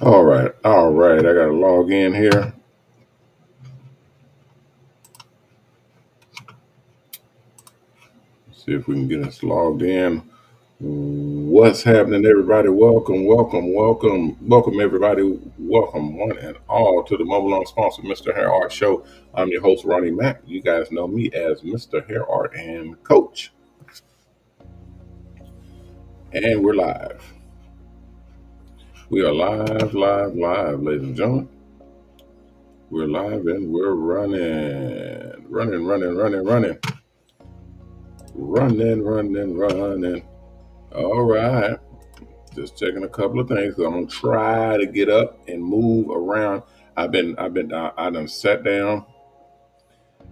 All right. I gotta log in here. See if we can get us logged in. What's happening, everybody? Welcome, everybody. Welcome, one and all, to the Mobile Salons sponsored MrHairArt show. I'm your host, Ronnie Mac. You guys know me as MrHairArt and Coach, and we're live. We are live, ladies and gentlemen. We're live and we're running. All right. Just checking a couple of things. 'Cause I'm gonna try to get up and move around. I done sat down.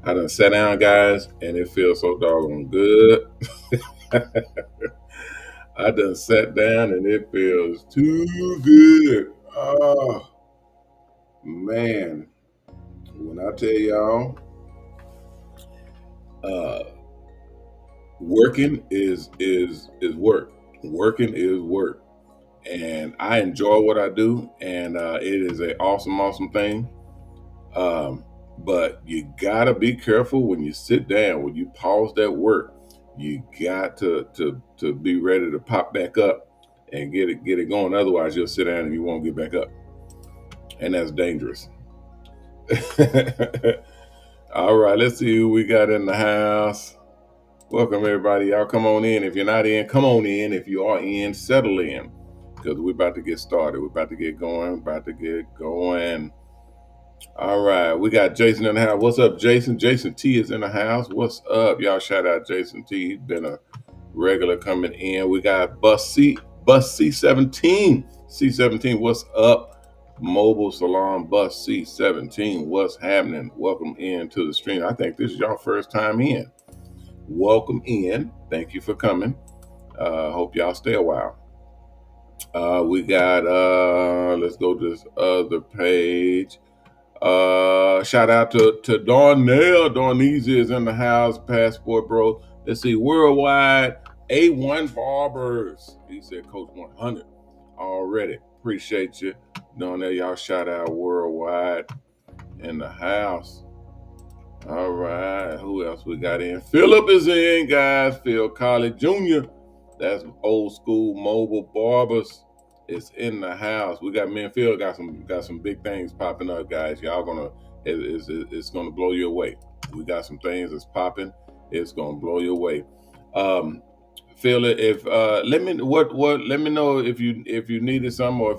I done sat down, guys, and it feels so doggone good. I done sat down and it feels too good. Oh man, when I tell y'all, uh, working is work. Working is work, and I enjoy what I do, and it is a awesome thing. Um, but you gotta be careful when you sit down, when you pause that work. You got to be ready to pop back up and get it going. Otherwise, you'll sit down and you won't get back up, and that's dangerous. All right, let's see who we got in the house. Welcome, everybody. Y'all come on in. If you're not in, come on in. If you are in, settle in, because we're about to get started. We're about to get going. All right, we got Jason in the house. What's up, Jason? Jason T is in the house. What's up, y'all? Shout out Jason T. He's been a regular coming in. We got Bus C17. C17, what's up? Mobile Salon Bus C17, what's happening? Welcome in to the stream. I think this is your first time in. Welcome in. Thank you for coming. Hope y'all stay a while. We got let's go to this other page. Shout out to Darnell. Darnese is in the house. Passport bro. Let's see. Worldwide A1 Barbers. He said Coach 100 already. Appreciate you. Darnell, y'all shout out worldwide in the house. All right. Who else we got in? Philip is in, guys. Phil College Jr. That's old school mobile barbers. It's in the house. We got me and Phil got some big things popping up, guys. Y'all gonna it's gonna blow you away. We got some things that's popping. It's gonna blow you away. Phil, if let me know if you needed something, or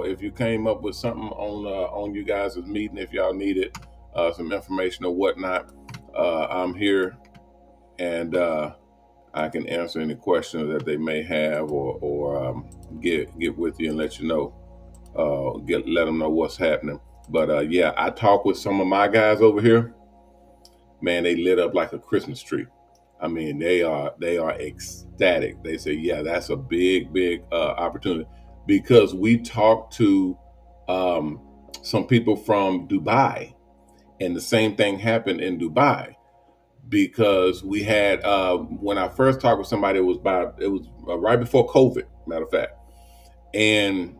if you came up with something on you guys' meeting, if y'all needed some information or whatnot. I'm here, and I can answer any questions that they may have, or get with you and let you know, let them know what's happening. But yeah, I talked with some of my guys over here. Man, they lit up like a Christmas tree. I mean, they are ecstatic. They say, yeah, that's a big opportunity, because we talked to some people from Dubai, and the same thing happened in Dubai, because we had when I first talked with somebody, it was right before COVID, matter of fact, and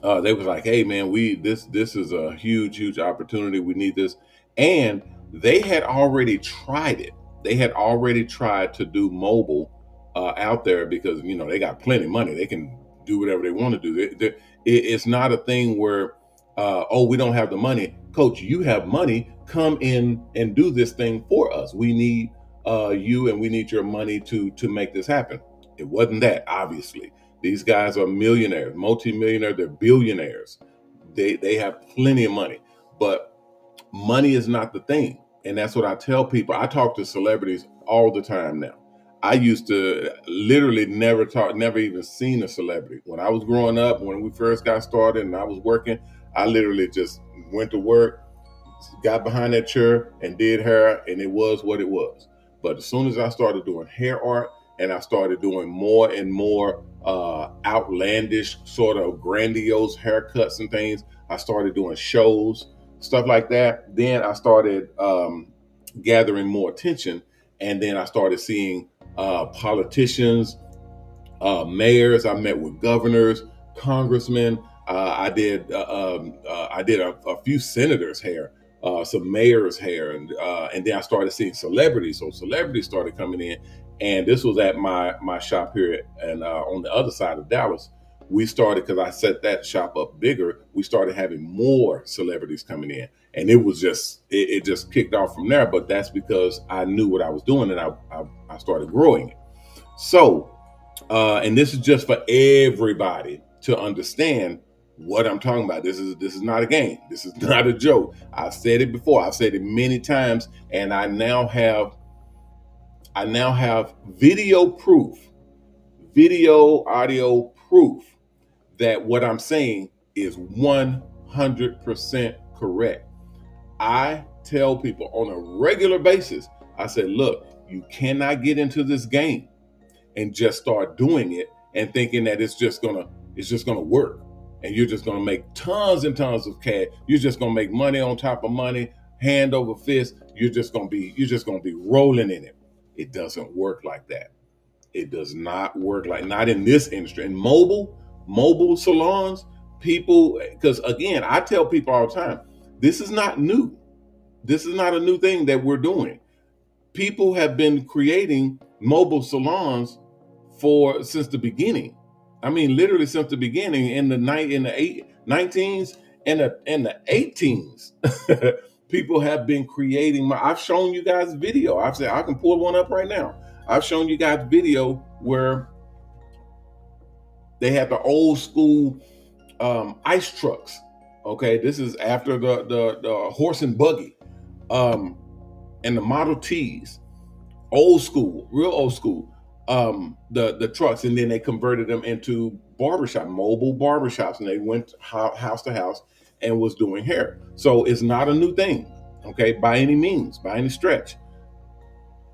they was like, "Hey, man, this is a huge opportunity. We need this," and they had already tried it. They had already tried to do mobile out there, because they got plenty of money. They can do whatever they want to do. It's not a thing where, oh, we don't have the money. Coach, you have money. Come in and do this thing for us. We need you, and we need your money to make this happen. It wasn't that, obviously. These guys are millionaires, multi-millionaire, they're billionaires. They have plenty of money, but money is not the thing. And that's what I tell people. I talk to celebrities all the time now. I used to literally never even seen a celebrity. When I was growing up, when we first got started and I was working, I literally just went to work, got behind that chair and did hair, and it was what it was. But as soon as I started doing hair art, and I started doing more and more outlandish, sort of grandiose haircuts and things, I started doing shows, stuff like that. Then I started gathering more attention, and then I started seeing politicians, mayors. I met with governors, congressmen. I did a few senators' hair, some mayors' hair, and then I started seeing celebrities. So celebrities started coming in, and this was at my shop here, and on the other side of Dallas. We started, because I set that shop up bigger. We started having more celebrities coming in, and it was just it just kicked off from there. But that's because I knew what I was doing, and I started growing it. So, and this is just for everybody to understand what I'm talking about. This is not a game. This is not a joke. I've said it before. I've said it many times, and I now have video proof, video audio proof that what I'm saying is 100% correct. I tell people on a regular basis, I say, look, you cannot get into this game and just start doing it and thinking that it's just gonna work, and you're just gonna make tons and tons of cash. You're just gonna make money on top of money, hand over fist. You're just gonna be rolling in it. It doesn't work like that. It does not work not in this industry. In mobile salons, people, because again, I tell people all the time, this is not new. This is not a new thing that we're doing. People have been creating mobile salons since the beginning. I mean, literally since the beginning in the 19s and the 18s. People have been creating. I've shown you guys video. I've said I can pull one up right now. I've shown you guys video where they had the old school ice trucks. Okay, this is after the horse and buggy, and the Model Ts, old school, real old school. The trucks, and then they converted them into mobile barbershops, and they went house to house and was doing hair. So it's not a new thing, okay, by any means, by any stretch.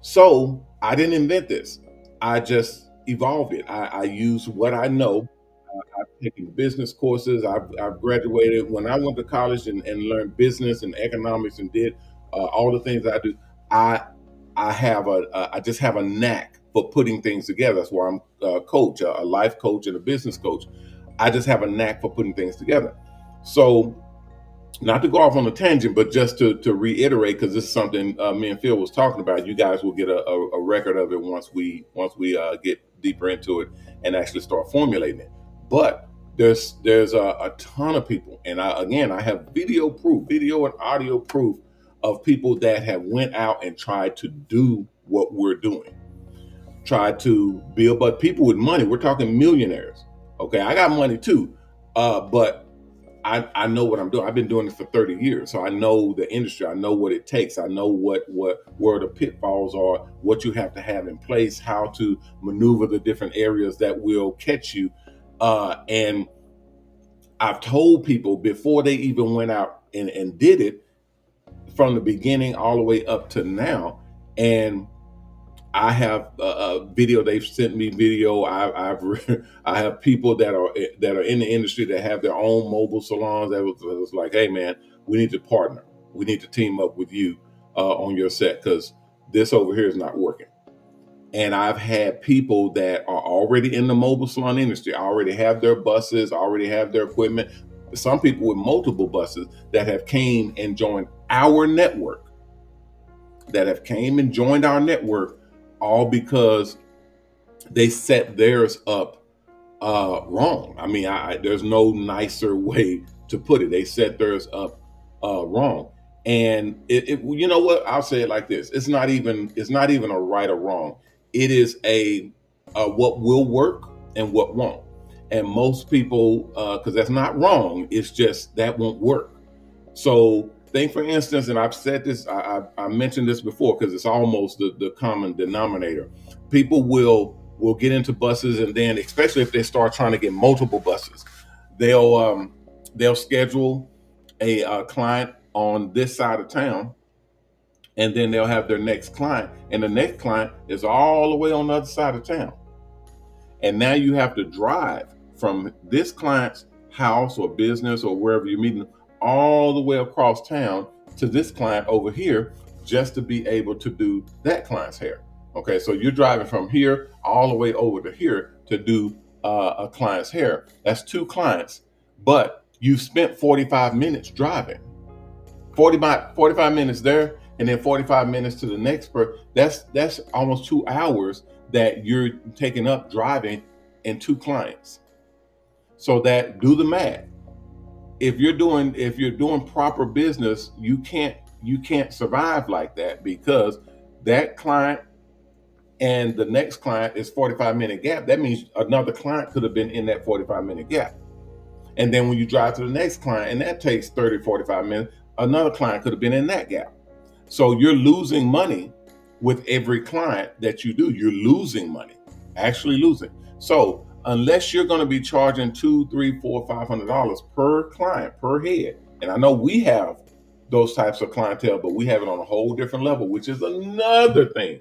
So I didn't invent this. I just evolved it. I use what I know. I've taken business courses. I've graduated. When I went to college and learned business and economics and did all the things I do, I I just have a knack for putting things together. That's why I'm a coach, a life coach and a business coach. I just have a knack for putting things together. So, not to go off on a tangent, but just to reiterate, because this is something me and Phil was talking about. You guys will get a record of it once we get deeper into it and actually start formulating it. But there's a ton of people, and I have video proof, video and audio proof of people that have went out and tried to do what we're doing, tried to build, but people with money. We're talking millionaires. Okay, I got money too, but I know what I'm doing. I've been doing it for 30 years. So I know the industry. I know what it takes. I know where the pitfalls are, what you have to have in place, how to maneuver the different areas that will catch you. And I've told people before they even went out and did it, from the beginning all the way up to now. And I have a video. They've sent me video. I have people that are in the industry that have their own mobile salons. That was like, hey man, we need to partner. We need to team up with you on your set, because this over here is not working. And I've had people that are already in the mobile salon industry, already have their buses, already have their equipment. Some people with multiple buses that have came and joined our network, all because they set theirs up wrong. I mean, there's no nicer way to put it. They set theirs up wrong. And you know what? I'll say it like this: it's not even a right or wrong. It is a what will work and what won't. And most people, because that's not wrong, it's just that won't work. So think, for instance, and I've said this, I mentioned this before, because it's almost the common denominator. People will get into buses, and then, especially if they start trying to get multiple buses, they'll schedule a client on this side of town, and then they'll have their next client, and the next client is all the way on the other side of town. And now you have to drive from this client's house or business or wherever you're meeting all the way across town to this client over here, just to be able to do that client's hair. Okay, so you're driving from here all the way over to here to do a client's hair. That's two clients, but you spent 45 minutes driving. 45 minutes there, and then 45 minutes to the next person. That's almost 2 hours that you're taking up driving and 2 clients. So that, do the math. If you're doing proper business, you can't survive like that, because that client and the next client is 45-minute gap. That means another client could have been in that 45-minute gap. And then when you drive to the next client, and that takes 30, 45 minutes, another client could have been in that gap. So you're losing money with every client that you do. You're losing money, actually losing. So unless you're going to be charging $200, $300, $400, $500 per client, per head, and I know we have those types of clientele, but we have it on a whole different level, which is another thing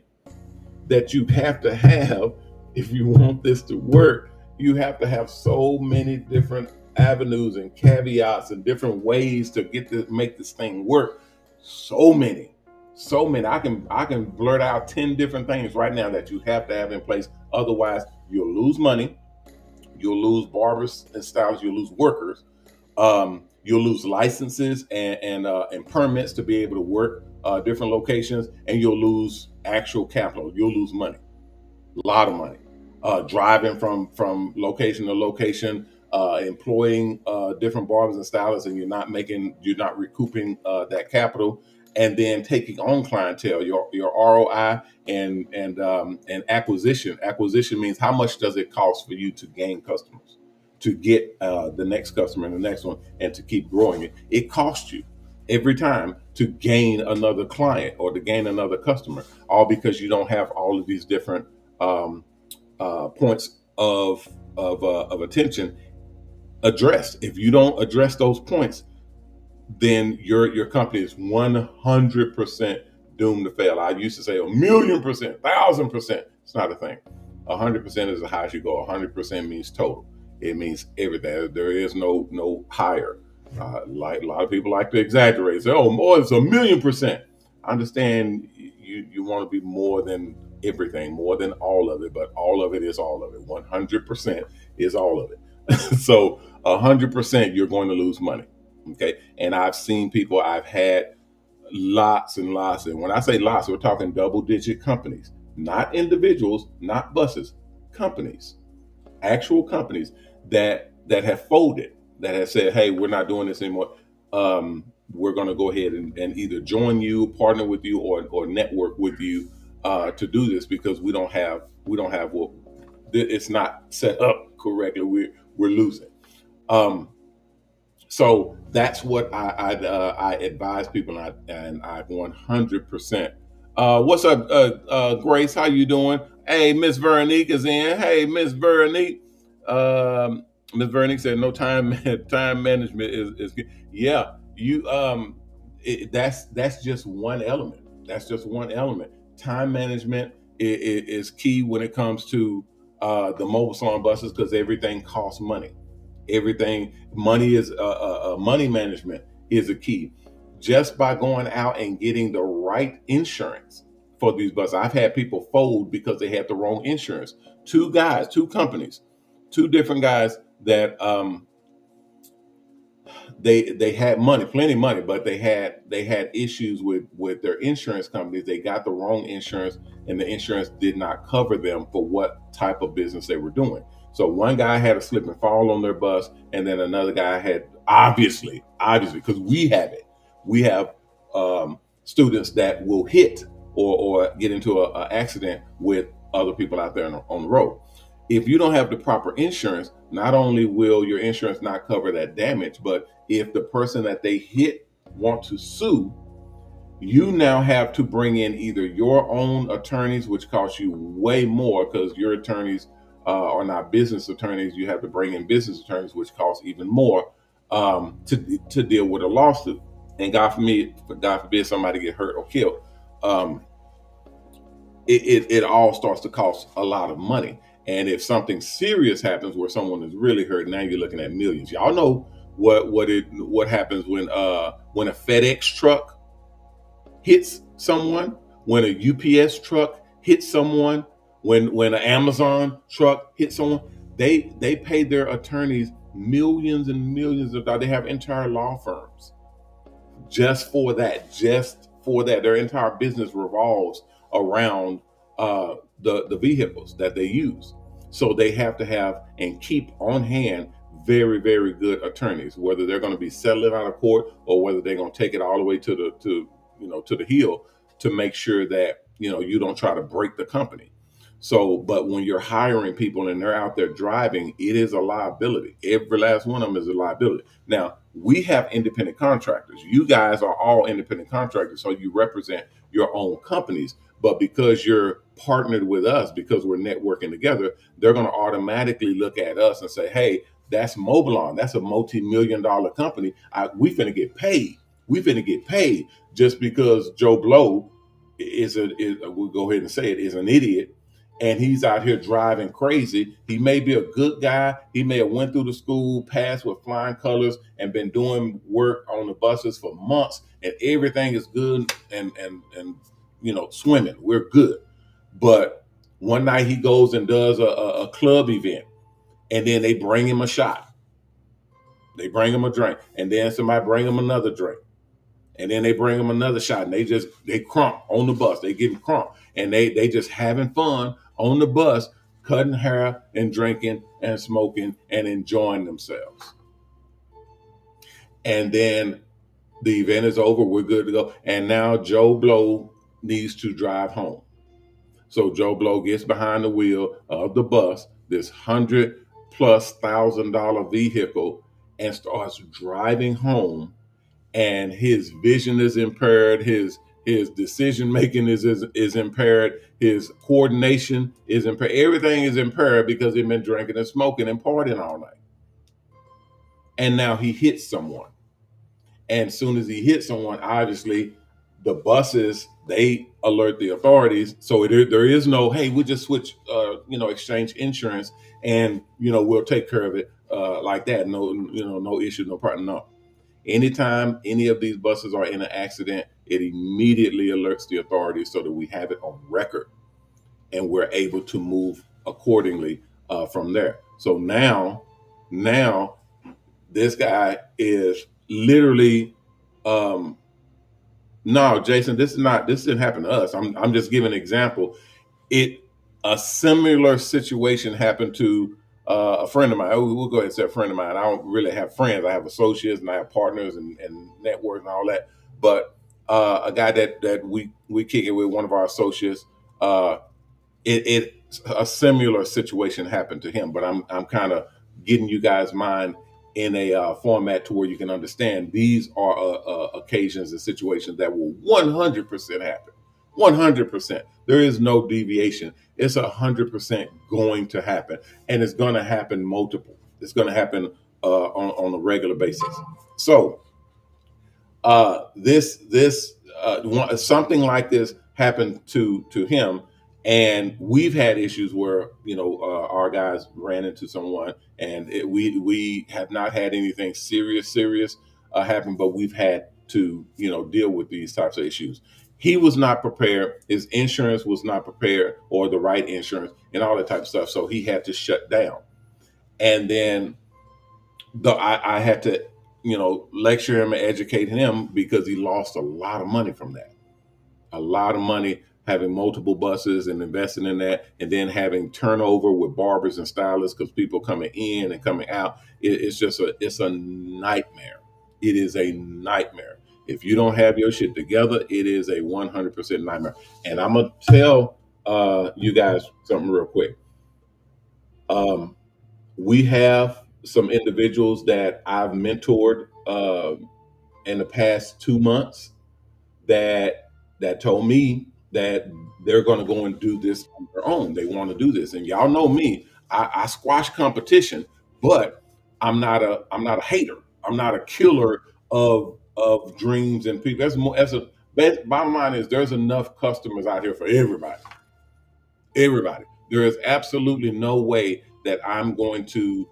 that you have to have if you want this to work. You have to have so many different avenues and caveats and different ways to make this thing work. So many. I can blurt out 10 different things right now that you have to have in place. Otherwise, you'll lose money. You'll lose barbers and stylists. You'll lose workers. You'll lose licenses and permits to be able to work different locations, and you'll lose actual capital. You'll lose money, a lot of money, driving from location to location, employing different barbers and stylists, and you're not recouping that capital, and then taking on clientele, your ROI and acquisition. Acquisition means how much does it cost for you to gain customers, to get the next customer and the next one, and to keep growing it. It costs you every time to gain another client or to gain another customer, all because you don't have all of these different points of attention addressed. If you don't address those points, then your company is 100% doomed to fail. I used to say 1,000,000%, 1,000%. It's not a thing. 100% is the highest you go. 100% means total. It means everything. There is no higher. Like a lot of people like to exaggerate. Say, "Oh, boy, it's 1,000,000%." I understand you want to be more than everything, more than all of it, but all of it is all of it. 100% is all of it. So 100%, you're going to lose money. Okay, and I've seen people. I've had lots and lots, and when I say lots, we're talking double-digit companies, not individuals, not buses, companies, actual companies that have folded, that have said, "Hey, we're not doing this anymore. We're going to go ahead and either join you, partner with you, or network with you to do this, because we don't have what it's not set up correctly. We're losing." So that's what I advise people, and I 100%. What's up, Grace? How you doing? Hey, Miss Veronique is in. Hey, Miss Veronique. Miss Veronique said no time management is good. Yeah, that's just one element. That's just one element. Time management is key when it comes to the mobile salon buses, because everything costs money. Money is money management is a key. Just by going out and getting the right insurance for these buses. I've had people fold because they had the wrong insurance. Two companies, two different guys that they had money, plenty of money, but they had issues with their insurance companies. They got the wrong insurance, and the insurance did not cover them for what type of business they were doing. So one guy had a slip and fall on their bus, and then another guy had, obviously, because we have students that will hit or get into an accident with other people out there on the road. If you don't have the proper insurance, not only will your insurance not cover that damage, but if the person that they hit want to sue, you now have to bring in either your own attorneys, which costs you way more, because your attorneys are not business attorneys. You have to bring in business attorneys, which costs even more to deal with a lawsuit. And God forbid somebody get hurt or killed. It all starts to cost a lot of money. And if something serious happens where someone is really hurt, now you're looking at millions. Y'all know what happens when a FedEx truck hits someone, when a UPS truck hits someone, when an Amazon truck hits someone. They pay their attorneys millions and millions of dollars. They have entire law firms just for that. Just for that, their entire business revolves around the vehicles that they use. So they have to have and keep on hand very, very good attorneys, whether they're going to be settling out of court or whether they're going to take it all the way to the hill, to make sure that you don't try to break the company. So, but when you're hiring people and they're out there driving, it is a liability. Every last one of them is a liability. Now, we have independent contractors. You guys are all independent contractors, so you represent your own companies. But because you're partnered with us, because we're networking together, they're going to automatically look at us and say, "Hey, that's MOBALON. That's a multi-million-dollar company. We finna get paid. We finna get paid just because Joe Blow we'll go ahead and say it, is an idiot, and he's out here driving crazy. He may be a good guy. He may have went through the school, passed with flying colors, and been doing work on the buses for months, and everything is good and swimming. We're good. But one night he goes and does a club event, and then they bring him a shot. They bring him a drink, and then somebody bring him another drink. And then they bring them another shot, and they crump on the bus. They get crump, and they just having fun on the bus, cutting hair and drinking and smoking and enjoying themselves. And then the event is over. We're good to go. And now Joe Blow needs to drive home. So Joe Blow gets behind the wheel of the bus, this $100,000+ vehicle, and starts driving home, and his vision is impaired, his decision making is impaired, his coordination is impaired, everything is impaired because he's been drinking and smoking and partying all night. And now he hits someone, and as soon as he hits someone, obviously the buses, they alert the authorities. So there is no, hey, we just switch exchange insurance, and we'll take care of it like that. No, no issue, no problem. No. Anytime any of these buses are in an accident, it immediately alerts the authorities so that we have it on record, and we're able to move accordingly from there. So now this guy is literally, no, Jason, this didn't happen to us. I'm just giving an example. A similar situation happened to a friend of mine. We'll go ahead and say a friend of mine. I don't really have friends. I have associates and I have partners and networks and all that. But a guy that we kick it with, one of our associates, a similar situation happened to him. But I'm kind of getting you guys' mind in a format to where you can understand these are occasions and situations that will 100% happen. 100%. There is no deviation. It's 100% going to happen, and it's going to happen multiple. It's going to happen on a regular basis. So something like this happened to him, and we've had issues where our guys ran into someone, and we have not had anything serious happen, but we've had to deal with these types of issues. He was not prepared. His insurance was not prepared, or the right insurance, and all that type of stuff. So he had to shut down. And then I had to, lecture him and educate him, because he lost a lot of money from that. A lot of money having multiple buses and investing in that, and then having turnover with barbers and stylists because people coming in and coming out. It's a nightmare. It is a nightmare. If you don't have your shit together, it is a 100% nightmare. And I'm gonna tell you guys something real quick. We have some individuals that I've mentored in the past 2 months that told me that they're going to go and do this on their own. They want to do this, and y'all know me. I squash competition, but I'm not a hater. I'm not a killer of dreams and people. Bottom line is, there's enough customers out here for everybody. Everybody. There is absolutely no way that I'm going to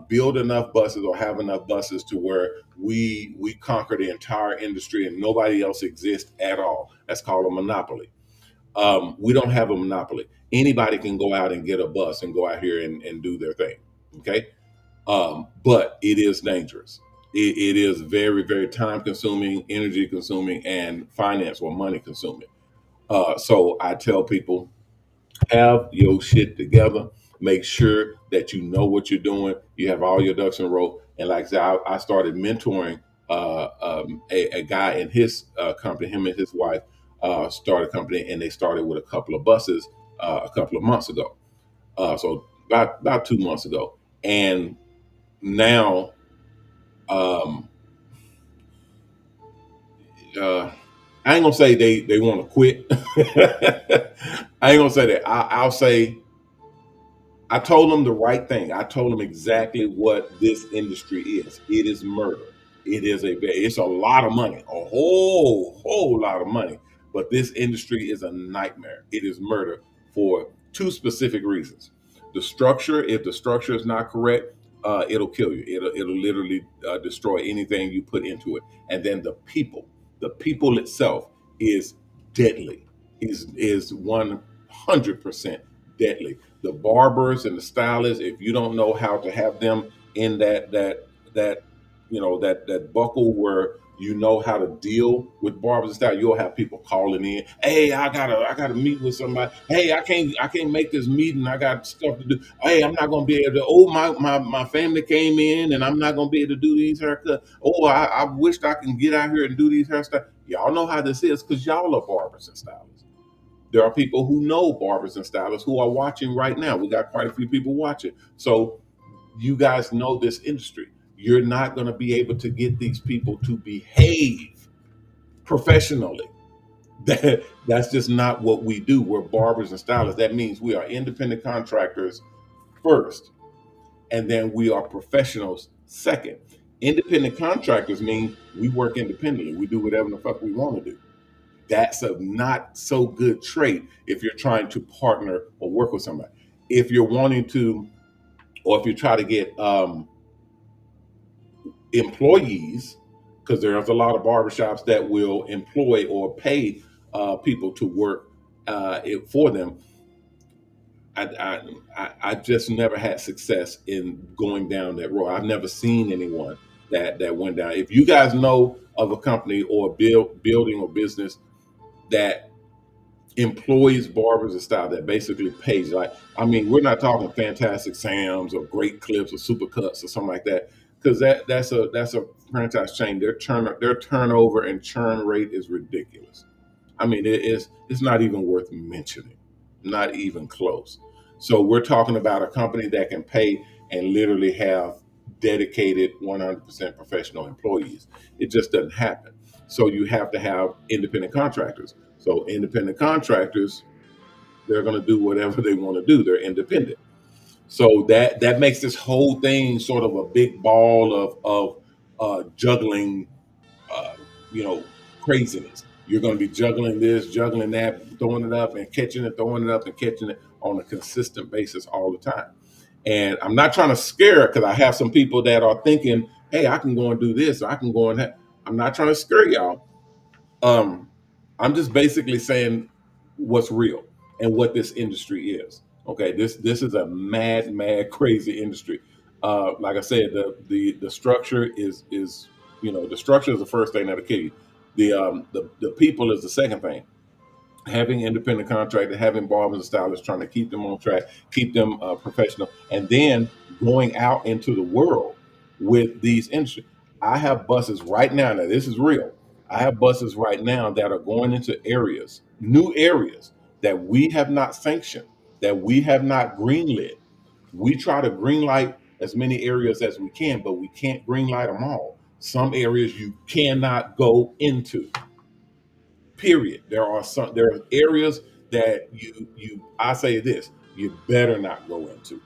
build enough buses or have enough buses to where we conquer the entire industry and nobody else exists at all. That's called a monopoly. We don't have a monopoly. Anybody can go out and get a bus and go out here and do their thing. Okay. But it is dangerous. It is very, very time consuming, energy consuming, and finance or money consuming. So I tell people, have your shit together. Make sure that you know what you're doing. You have all your ducks in a row. And like I said, I started mentoring a guy in his company. Him and his wife started a company, and they started with a couple of buses a couple of months ago. So about 2 months ago, and now um, uh, I ain't gonna say they want to quit. I ain't gonna say that. I'll say I told them the right thing. I told them exactly what this industry is. It is murder. It's a lot of money, a whole lot of money. But this industry is a nightmare. It is murder for two specific reasons. The structure, if the structure is not correct, it'll kill you. It'll literally destroy anything you put into it. And then the people itself is deadly. Is 100% deadly. The barbers and the stylists, if you don't know how to have them in that that buckle where you know how to deal with barbers and style, you'll have people calling in. Hey, I gotta meet with somebody. Hey, I can't make this meeting. I got stuff to do. Hey, I'm not gonna be able to. Oh, my family came in and I'm not gonna be able to do these haircuts. Oh, I wished I can get out here and do these hairstyles. Y'all know how this is because y'all are barbers and stylists. There are people who know barbers and stylists who are watching right now. We got quite a few people watching. So you guys know this industry. You're not going to be able to get these people to behave professionally. That's just not what we do. We're barbers and stylists. That means we are independent contractors first, and then we are professionals second. Independent contractors mean we work independently. We do whatever the fuck we want to do. That's a not so good trait if you're trying to partner or work with somebody. If you're wanting to, or if you try to get employees, because there's a lot of barbershops that will employ or pay people to work for them. I just never had success in going down that road. I've never seen anyone that went down. If you guys know of a company or building or business that employs barbers and style that basically pays, like, I mean, we're not talking Fantastic Sam's or Great Clips or Super Cuts or something like that, because that's a franchise chain. Their turnover and churn rate is ridiculous. I mean, it's not even worth mentioning, not even close. So we're talking about a company that can pay and literally have dedicated 100% professional employees. It just doesn't happen. So you have to have independent contractors. So independent contractors, they're going to do whatever they want to do. They're independent. So that makes this whole thing sort of a big ball of juggling, uh, you know, craziness. You're going to be juggling this, juggling that, throwing it up and catching it, throwing it up and catching it on a consistent basis all the time. And I'm not trying to scare it because I have some people that are thinking, hey, I can go and do this, or I can go and I'm not trying to scare y'all. um, I'm just basically saying what's real and what this industry is. Okay, this is a mad, crazy industry. Like I said, the structure is the structure is the first thing that'll kill you. The people is the second thing. Having independent contractor, having barbers and stylists, trying to keep them on track, keep them professional, and then going out into the world with these industries. I have buses right now. Now this is real. I have buses right now that are going into areas, new areas that we have not sanctioned, that we have not greenlit. We try to greenlight as many areas as we can, but we can't greenlight them all. Some areas you cannot go into. Period. There are areas that I say this, you better not go into.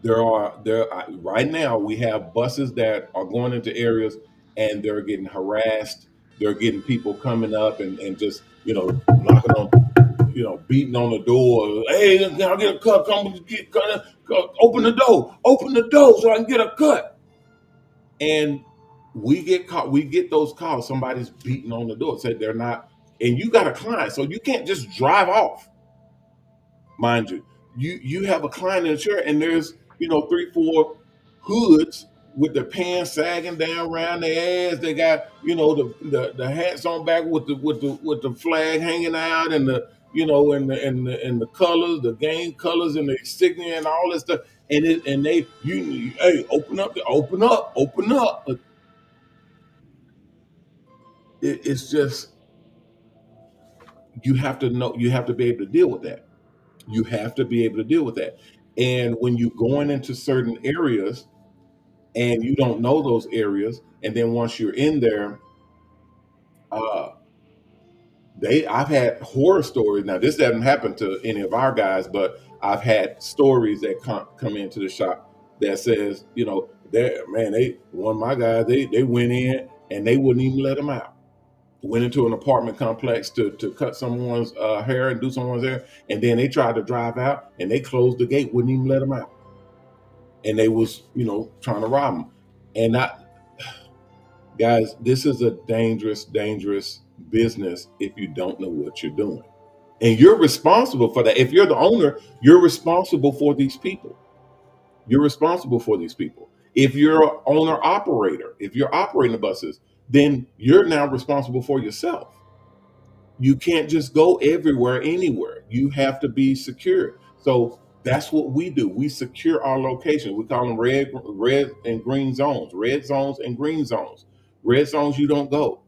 Right now we have buses that are going into areas and they're getting harassed. They're getting people coming up and just knocking on, beating on the door. Hey, can I get a cut? Open the door. Open the door so I can get a cut. And we get caught. We get those calls. Somebody's beating on the door. Said they're not, and you got a client, so you can't just drive off. Mind you, you have a client in the chair, and three, four hoods with the pants sagging down around their ass. They got, the hats on back with the flag hanging out, and the colors, the game colors, and the insignia and all this stuff. And they, hey, open up. It's just, you have to be able to deal with that. You have to be able to deal with that. And when you're going into certain areas and you don't know those areas, and then once you're in there, uh, I've had horror stories. Now, this doesn't happen to any of our guys, but I've had stories that come into the shop that says, one of my guys, they went in and they wouldn't even let them out. Went into an apartment complex to cut someone's hair and do someone's hair, and then they tried to drive out and they closed the gate, wouldn't even let them out, and they was trying to rob them. And not guys, this is a dangerous business if you don't know what you're doing, and you're responsible for that. If you're the owner, you're responsible for these people. You're responsible for these people. If you're an owner operator, if you're operating the buses, then you're now responsible for yourself. You can't just go everywhere, anywhere. You have to be secure. So that's what we do. We secure our location. We call them red and green zones. Red zones and green zones. Red zones, you don't go.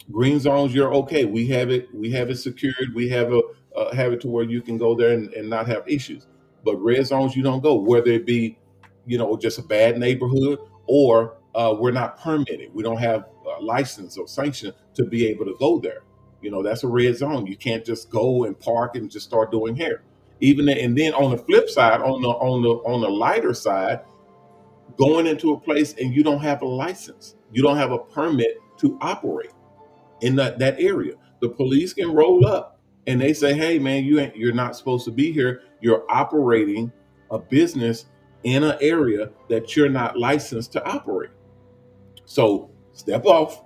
Green zones, you're okay. We have it. We have it secured. We have it to where you can go there and not have issues. But red zones, you don't go. Whether it be, just a bad neighborhood, or we're not permitted. We don't have a license or sanction to be able to go there. That's a red zone. You can't just go and park and just start doing hair. And then on the flip side, on the lighter side, going into a place and you don't have a license, you don't have a permit to operate in that area. The police can roll up and they say, "Hey, man, you're not supposed to be here. You're operating a business in an area that you're not licensed to operate. So step off,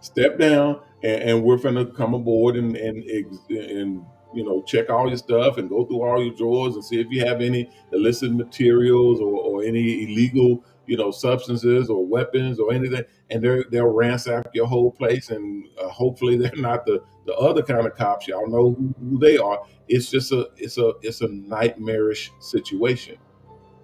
step down, and we're gonna come aboard and check all your stuff and go through all your drawers and see if you have any illicit materials or any illegal substances or weapons or anything, and they'll ransack your whole place, and hopefully they're not the other kind of cops. Y'all know who they are. It's just it's a nightmarish situation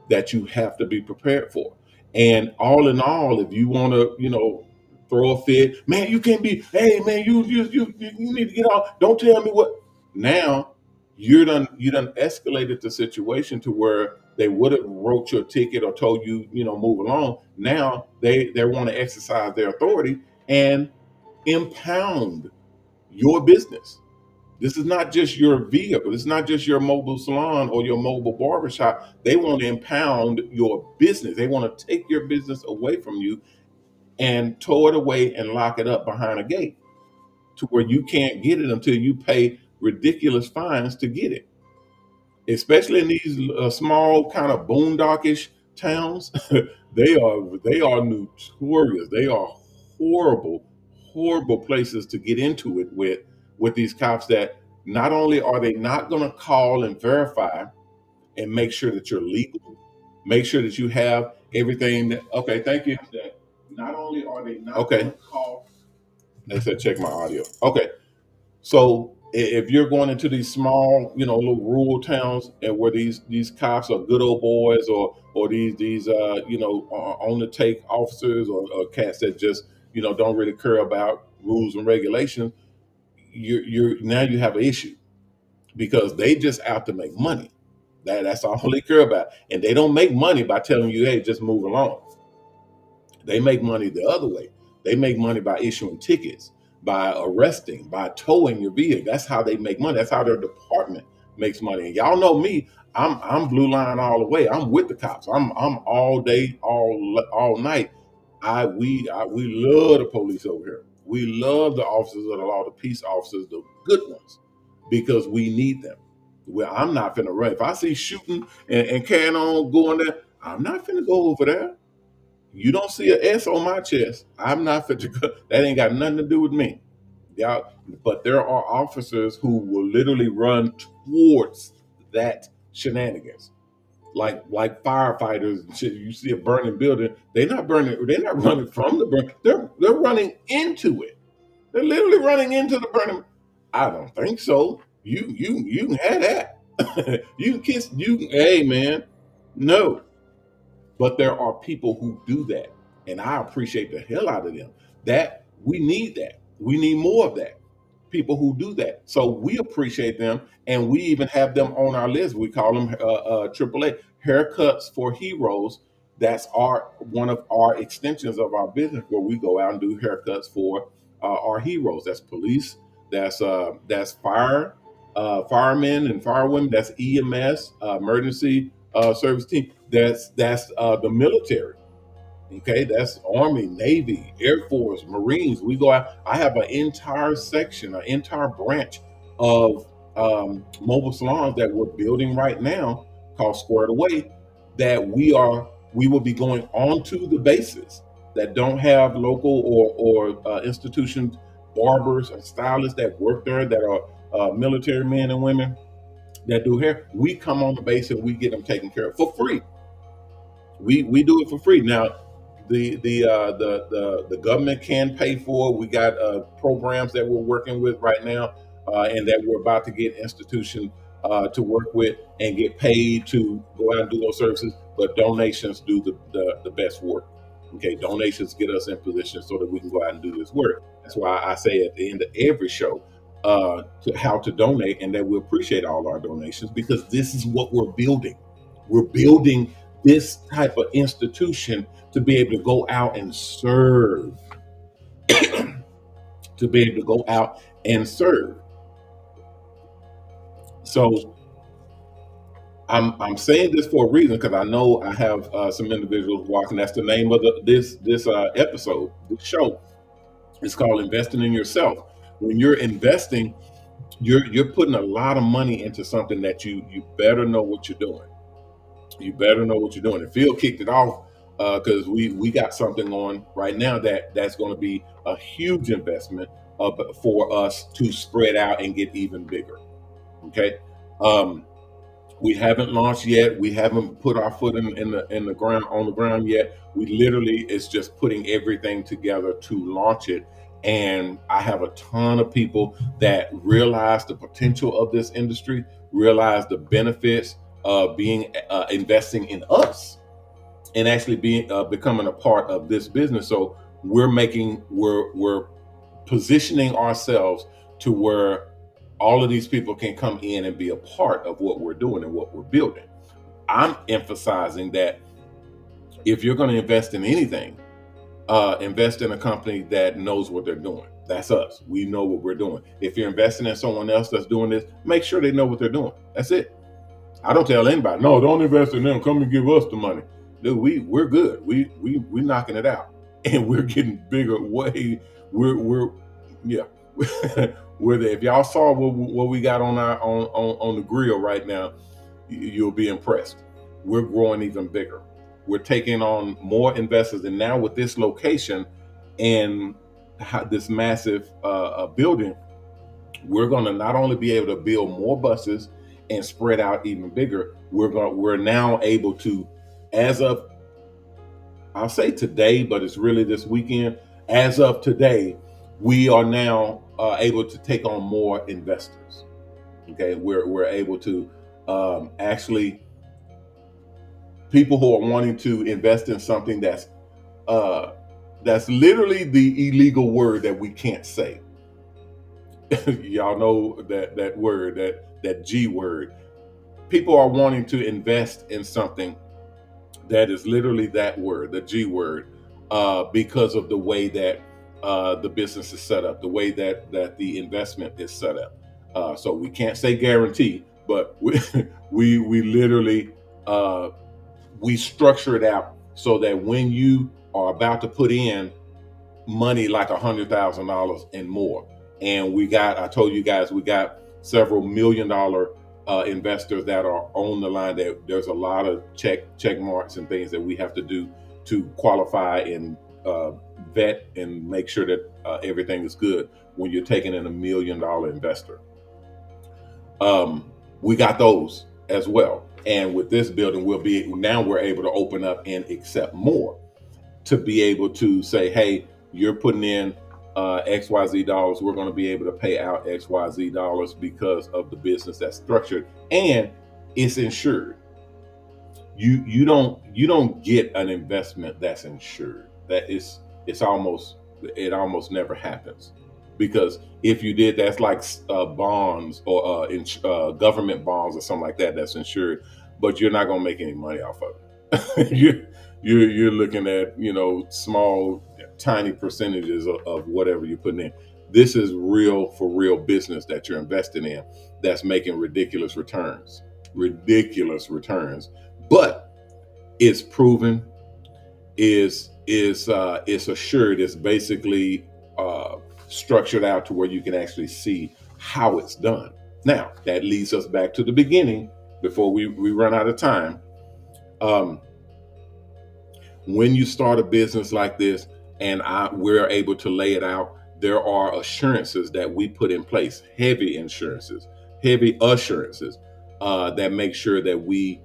that you have to be prepared for. And all in all, if you want to, throw a fit, man, you can't be. Hey, man, you need to get off. Don't tell me what. Now you done escalated the situation to where they would have wrote your ticket or told you, move along. Now they want to exercise their authority and impound your business. This is not just your vehicle. It's not just your mobile salon or your mobile barbershop. They want to impound your business. They want to take your business away from you and tow it away and lock it up behind a gate to where you can't get it until you pay ridiculous fines to get it. Especially in these small kind of boondockish towns, they are notorious. They are horrible, horrible places to get into it with these cops that not only are they not going to call and verify and make sure that you're legal, make sure that you have everything. Okay, thank you. That not only are they not okay, going to call. They said check my audio. Okay, so if you're going into these small, little rural towns, and where these cops are good old boys, or these on the take officers, or cats that just don't really care about rules and regulations, you're now you have an issue because they just out to make money. That's all they care about, and they don't make money by telling you, hey, just move along. They make money the other way. They make money by issuing tickets, by arresting, by towing your vehicle. That's how they make money. That's how their department makes money. And y'all know me. I'm blue line all the way. I'm with the cops. I'm all day, all night. We love the police over here. We love the officers of the law, the peace officers, the good ones, because we need them. Well, I'm not finna run. If I see shooting and carrying on going there, I'm not finna go over there. You don't see an S on my chest. I'm not fit to go. That ain't got nothing to do with me. Y'all, but there are officers who will literally run towards that shenanigans. like firefighters and shit. You see a burning building, they're not running from the burn. They're running into it. They're literally running into the burning. I don't think so. You can have that. You can kiss hey man. No. But there are people who do that. And I appreciate the hell out of them. That we need that. We need more of that. People who do that. So we appreciate them, and we even have them on our list. We call them AAA haircuts for heroes. That's one of our extensions of our business, where we go out and do haircuts for our heroes. That's police. That's firemen and firewomen. That's EMS, emergency service team. That's the military. Okay, that's Army, Navy, Air Force, Marines. We go out. I have an entire section, an entire branch of mobile salons that we're building right now, called Squared Away. That we will be going onto the bases that don't have local or institutions, barbers and stylists that work there, that are military men and women that do hair. We come on the base and we get them taken care of for free. We do it for free. Now, the government can pay for it. We got programs that we're working with right now, and that we're about to get institutions to work with and get paid to go out and do those services. But donations do the best work. Okay, donations get us in position so that we can go out and do this work. That's why I say at the end of every show, how to donate, and that we appreciate all our donations, because this is what we're building. We're building this type of institution to be able to go out and serve, to be able to go out and serve. So I'm saying this for a reason, because I know I have some individuals watching. That's the name of this episode, this show. It's called Investing in Yourself. When you're investing, you're putting a lot of money into something that you better know what you're doing. You better know what you're doing. And Phil kicked it off because we got something on right now that's going to be a huge investment for us to spread out and get even bigger. Okay, we haven't launched yet. We haven't put our foot in the ground on the ground yet. We literally is just putting everything together to launch it. And I have a ton of people that realize the potential of this industry, realize the benefits of being investing in us, and actually being becoming a part of this business. So we're positioning ourselves to where all of these people can come in and be a part of what we're doing and what we're building. I'm emphasizing that if you're going to invest in anything, invest in a company that knows what they're doing. That's us. We know what we're doing. If you're investing in someone else that's doing this, make sure they know what they're doing. That's it. I don't tell anybody, no, don't invest in them. Come and give us the money. Dude, we're good. We're knocking it out, and we're getting bigger. We're yeah. We're there. If y'all saw what we got on our on the grill right now, you'll be impressed. We're growing even bigger. We're taking on more investors, and now with this location and this massive building, we're going to not only be able to build more buses and spread out even bigger. We're now able to, as of, I'll say today, but it's really this weekend. As of today, we are now able to take on more investors. Okay, we're able to actually, people who are wanting to invest in something that's literally the illegal word that we can't say. Y'all know that word, that G word. People are wanting to invest in something that is literally that word, the G word, because of the way that the business is set up, the way that the investment is set up. So we can't say guarantee, but we literally we structure it out so that when you are about to put in money like $100,000 and more, and I told you guys, we got several $1 million investors that are on the line. That there's a lot of check marks and things that we have to do to qualify and vet and make sure that everything is good when you're taking in $1 million investor. We got those as well. And with this building, we're able to open up and accept more, to be able to say, hey, you're putting in XYZ dollars. We're going to be able to pay out XYZ dollars because of the business that's structured and it's insured. You don't get an investment that's insured. It almost never happens, because if you did, that's like bonds or government bonds or something like that, that's insured, but you're not going to make any money off of it. You're looking at, small, tiny percentages of whatever you're putting in. This is real, for real business that you're investing in, that's making ridiculous returns, but it's proven, is assured, is basically structured out to where you can actually see how it's done. Now that leads us back to the beginning before we run out of time. When you start a business like this, and we're able to lay it out, there are assurances that we put in place, heavy assurances, that make sure that we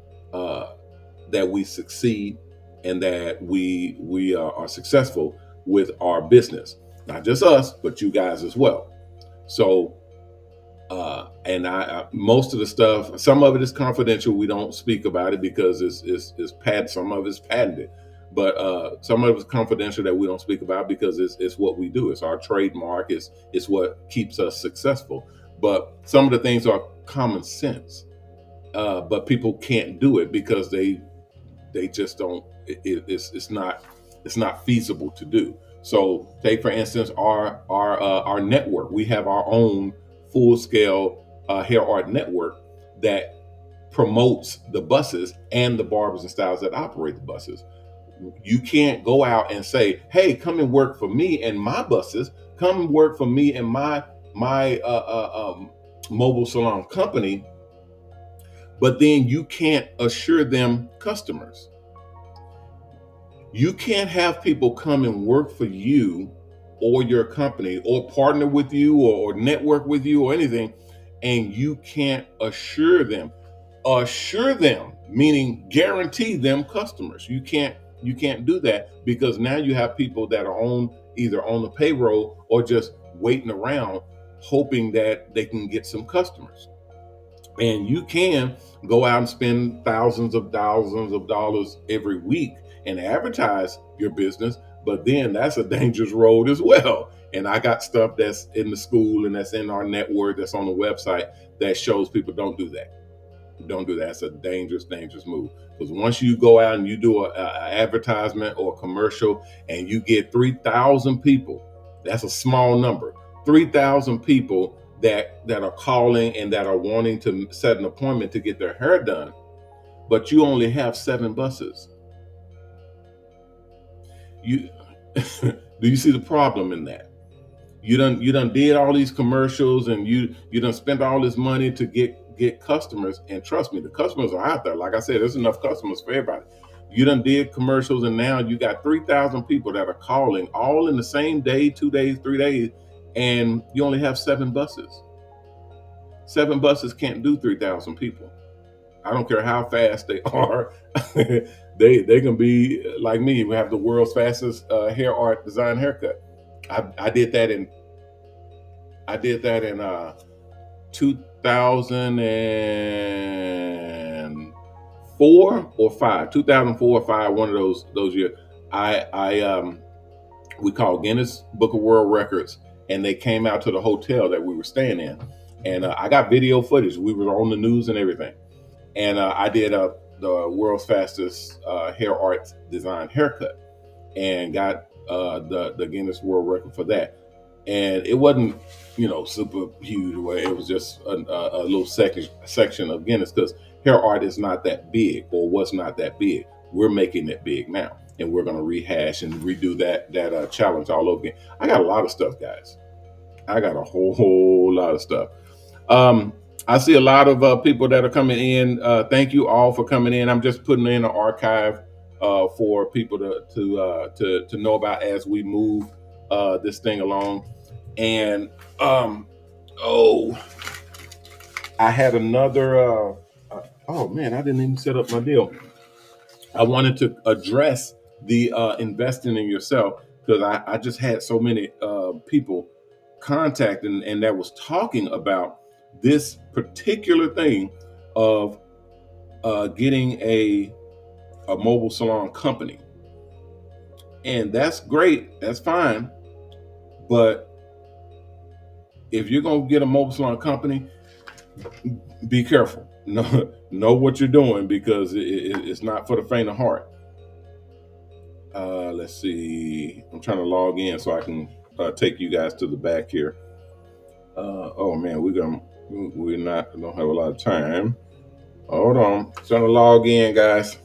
succeed, and that we are successful with our business. Not just us, but you guys as well. So, and most of the stuff, some of it is confidential. We don't speak about it because it's patent. Some of it's patented, but some of it's confidential that we don't speak about because it's what we do. It's our trademark. It's what keeps us successful. But some of the things are common sense, but people can't do it because they just don't. It's not feasible to do. So, take for instance our network. We have our own full scale hair art network that promotes the buses and the barbers and styles that operate the buses. You can't go out and say, "Hey, come and work for me and my buses. Come work for me and my mobile salon company," but then you can't assure them customers. You can't have people come and work for you or your company, or partner with you, or network with you, or anything, and you can't assure them. Assure them, meaning guarantee them customers. You can't do that, because now you have people that are either on the payroll or just waiting around hoping that they can get some customers. And you can go out and spend thousands of dollars every week and advertise your business, but then that's a dangerous road as well. And I got stuff that's in the school and that's in our network, that's on the website, that shows people don't do that. Don't do that. It's a dangerous move. Because once you go out and you do a advertisement or a commercial and you get 3,000 people, that's a small number. 3,000 people that are calling and that are wanting to set an appointment to get their hair done, but you only have 7 buses. You do you see the problem in that? You done did all these commercials, and you done spent all this money to get customers, and trust me, the customers are out there. Like I said, there's enough customers for everybody. You done did commercials, and now you got 3,000 people that are calling all in the same day, 2 days, 3 days, and you only have 7 buses. 7 buses can't do 3,000 people. I don't care how fast they are. They can be like me. We have the world's fastest hair art design haircut. I did that in 2004 or 5. 2004 or 5. One of those years. We called Guinness Book of World Records, and they came out to the hotel that we were staying in, and I got video footage. We were on the news and everything, and I did the world's fastest hair art design haircut, and got the Guinness World Record for that. And it wasn't, super huge. Where it was just a little section of Guinness, because hair art is not that big, or was not that big. We're making it big now, and we're going to rehash and redo that challenge all over again. I got a lot of stuff, guys. I got a whole lot of stuff. I see a lot of people that are coming in. Thank you all for coming in. I'm just putting in an archive for people to know about as we move this thing along. And I had another Oh man, I didn't even set up my deal. I wanted to address the investing in yourself because I just had so many people contacting and that was talking about this particular thing of getting a mobile salon company. And that's great, that's fine. But if you're gonna get a mobile salon company, be careful. Know what you're doing because it's not for the faint of heart. Let's see. I'm trying to log in so I can take you guys to the back here. Oh man, we're not don't have a lot of time. Hold on, trying to log in, guys.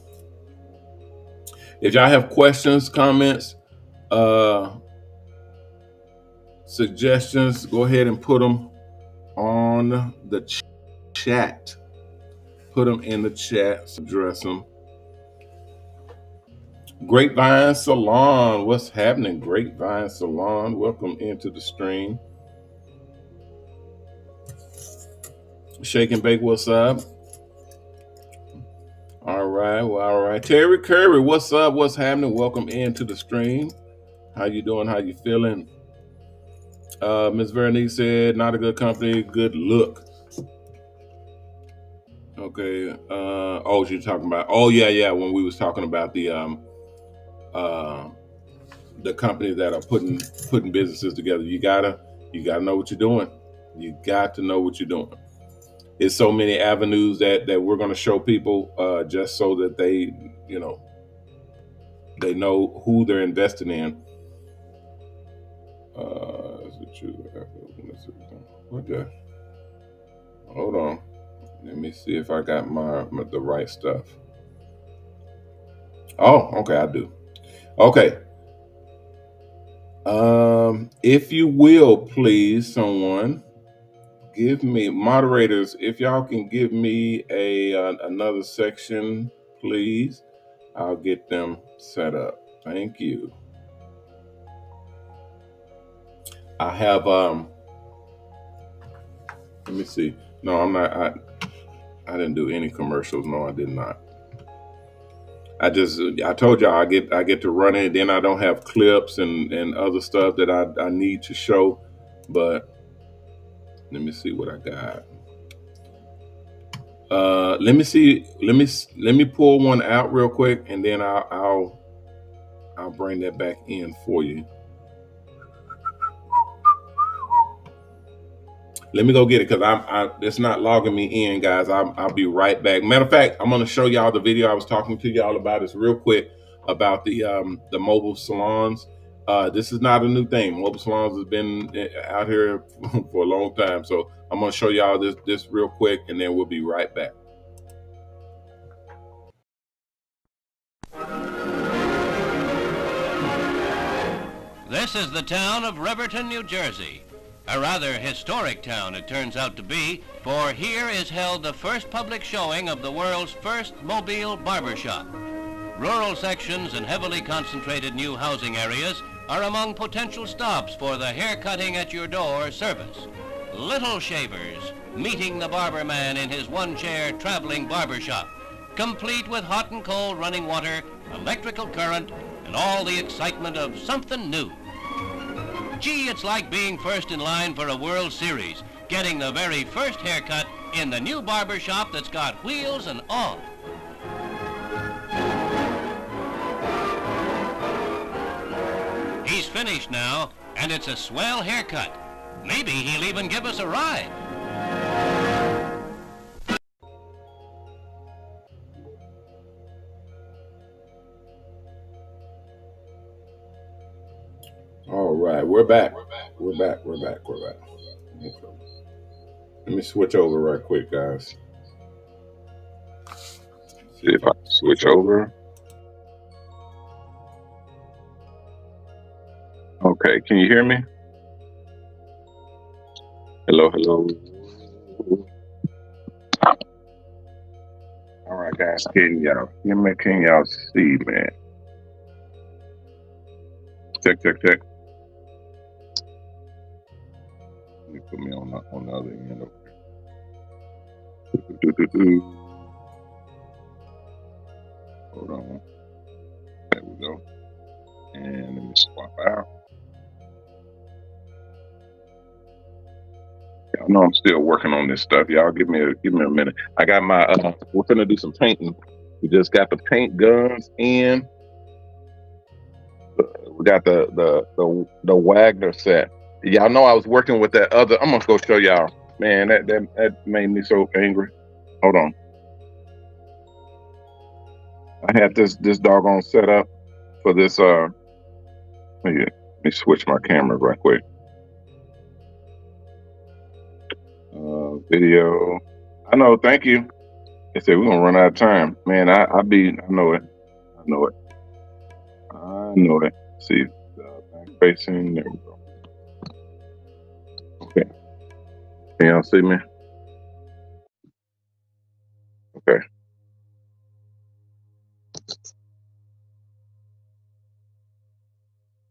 If y'all have questions, comments, suggestions, go ahead and put them on the chat. Put them in the chat. Address them. Grapevine Salon, what's happening? Grapevine Salon, welcome into the stream. Shake and Bake, what's up? All right, well, all right. Terry Curry, what's up? What's happening? Welcome into the stream. How you doing? How you feeling? Ms. Veronique said, not a good company, good look. Okay. Oh, you're talking about, oh yeah, when we was talking about the companies that are putting businesses together. You gotta know what you're doing. You got to know what you're doing. It's so many avenues that we're going to show people just so that they know who they're investing in. Okay. Hold on. Let me see if I got the right stuff. Oh, okay, I do. Okay. If you will, please, someone give me moderators. If y'all can give me another section, please, I'll get them set up. Thank you. I have let me see. No, I'm not. I didn't do any commercials. No, I did not. I told y'all I get to run it. Then I don't have clips and other stuff that I need to show. But let me see what I got. Let me see. Let me pull one out real quick, and then I'll bring that back in for you. Let me go get it because it's not logging me in, guys. I'll be right back. Matter of fact, I'm going to show y'all the video I was talking to y'all about. It's real quick about the mobile salons. This is not a new thing. Mobile salons has been out here for a long time. So I'm going to show y'all this real quick, and then we'll be right back. This is the town of Riverton, New Jersey. A rather historic town it turns out to be, for here is held the first public showing of the world's first mobile barbershop. Rural sections and heavily concentrated new housing areas are among potential stops for the haircutting at your door service. Little shavers meeting the barber man in his one-chair traveling barbershop, complete with hot and cold running water, electrical current, and all the excitement of something new. Gee, it's like being first in line for a World Series, getting the very first haircut in the new barber shop that's got wheels and all. He's finished now, and it's a swell haircut. Maybe he'll even give us a ride. All right, we're back. We're back. Okay. Let me switch over right quick, guys. See if I switch over. Okay, can you hear me? Hello. All right, guys, can y'all see, man? Check. Let me put me on the other end. Okay. I know I'm still working on this stuff. Y'all give me a minute. I got my we're gonna do some painting. We just got the paint guns in. We got the Wagner set. Y'all know I was working with that other. I'm gonna go show y'all. Man, that made me so angry. Hold on. I had this doggone setup for this. Let me switch my camera right quick. Video. I know. Thank you. They said we're gonna run out of time. Man, I know it. I know it. I know it. See, back facing. There we go. Okay. Can y'all see me? Okay.